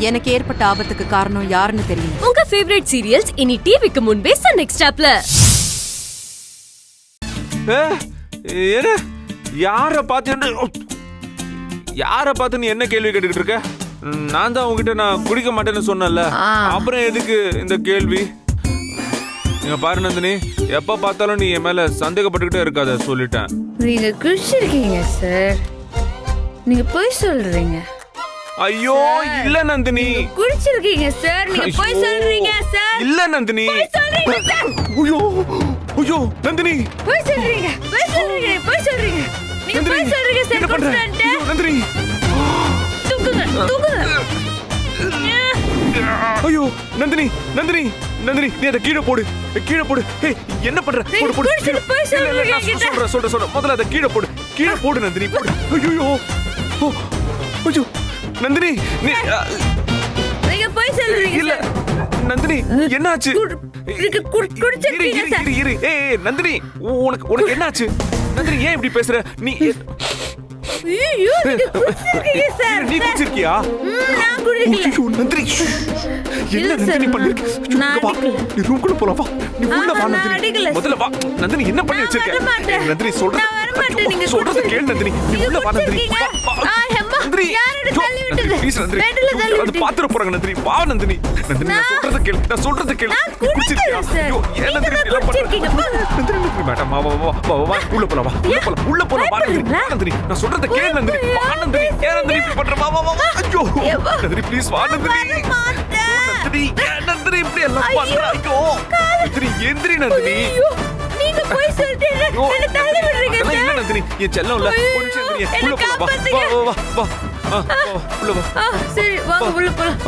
எனக்கு ஏற்பட்ட ஆபத்துக்கு காரணம் யாருன்னு தெரியும். உங்க ஃபேவரட் சீரியல்ஸ் இனி டிவிக்கு முன்பே சன் நெக்ஸ்டாப்ல. யார பார்த்து நீ என்ன கேள்வி கேட்டுக்கிட்டு இருக்க? நான் தான் உங்ககிட்ட நான் குடிக்க மாட்டேன்னு சொன்னல, அப்புறம் எதுக்கு இந்த கேள்வி? நீங்க பாரு நந்தினி, எப்ப பார்த்தாலும் நீ என் மேல சந்தேகப்பட்டுக்கிட்டே இருக்காத, சொல்லிட்டேன். நீங்க குடிச்சிருக்கீங்க சார், நீங்க போய் சொல்றீங்க. ஐயோ இல்ல நந்தினி, குடிச்சிருக்கீங்க சார், நீங்க போய் சொல்றீங்க சார். இல்ல நந்தினி, ஐயோ ஐயோ நந்தினி, போய் சொல்றீங்க, போய் சொல்றீங்க, போய் சொல்றீங்க, நீங்க போய் சொல்றீங்க சார். என்ன பண்ற நந்தினி? தூக்குங்க, தூக்குங்க. ஐயோ நந்தினி, நந்தினி, நந்தினி, நீ அத கீழே போடு, கீழே போடு. ஏய் என்ன பண்ற? போடு போடு. சொல்றேன். முதல்ல அத கீழே போடு, கீழே போடு நந்தினி, போடு. ஐயோ ஐயோ நந்தினி, நீங்க போய் சொல்றீங்க. இல்ல நந்தினி, என்னாச்சு? குடிச்சிருக்கீங்க சார். இரு. ஏய் நந்தினி, உனக்கு என்னாச்சு? நந்தினி ஏன் இப்படி பேசுற? நீ ஐயோ நீங்க குடிச்சிருக்கீங்க சார். நீ குடிச்சிருக்கியா? நான் குடிக்கல. ஐயோ நந்தினி, என்ன நந்தினி பண்ணிருக்க? நீ ரூம்க்குள்ள போலாம், வா. நீ உள்ள வா நந்தினி, முதல்ல வா. நந்தினி என்ன பண்ணி வச்சிருக்க? நந்தினி சொல்றேன், நீங்க சொல்றது கேளு நந்தினி, நீ உள்ள வா நந்தினி. நந்தினி ப்ளீஸ் நந்தினி, அது பாத்துற போறாங்க நந்தினி, வா நந்தினி. நந்தினி நான் சொல்றது கேளு, குடிச்சிருக்கியா? ஐயோ ஏன் நந்தினி எல்லாம் பண்றீங்க? நந்தினி மேடம், வா உள்ள போலாம், உள்ள போலாம், வா நந்தினி, நான் சொல்றது கேளு நந்தினி, வா நந்தினி. ஏன் நந்தினி இப்படி பண்ற? வா. ஐயோ நந்தினி ப்ளீஸ் வா நந்தினி. நந்தினி ஏன் நந்தினி இப்படி எல்லாம் பண்ற? ஐயோ நந்தினி எந்திரி நந்தினி. நீங்க போய் சொல்றீங்க, என்ன தள்ளி விடுறீங்க சார். இல்ல நந்தினி, என் செல்லம் இல்ல, கொஞ்சம் நந்தினி உள்ள போலாம், வா. உள்ள வா. சரி வாங்க உள்ள போலாம்.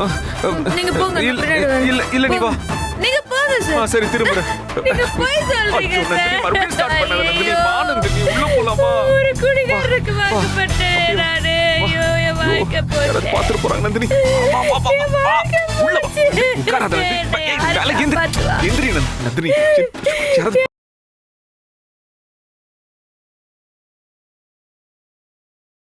நீங்க போங்க. இல்ல நீ வா. நீங்க போங்க சார். சரி திரும்புறேன். நீங்க போய் சொல்றீங்க சார். மறுபடியும் ஸ்டார்ட் பண்ணாத நந்தினி, வா நந்தினி, உள்ள போலாம், வா. ஒரு குடிகாரருக்கு வாக்கப்பட்டேன் நானே. ஐயோ என் வாழ்க்கை போச்சு. பாத்துட்டு போறாங்க நந்தினி, வா உள்ள வா. உட்காராத நந்தினி, வேலைக்கு எந்திரி நந்தினி.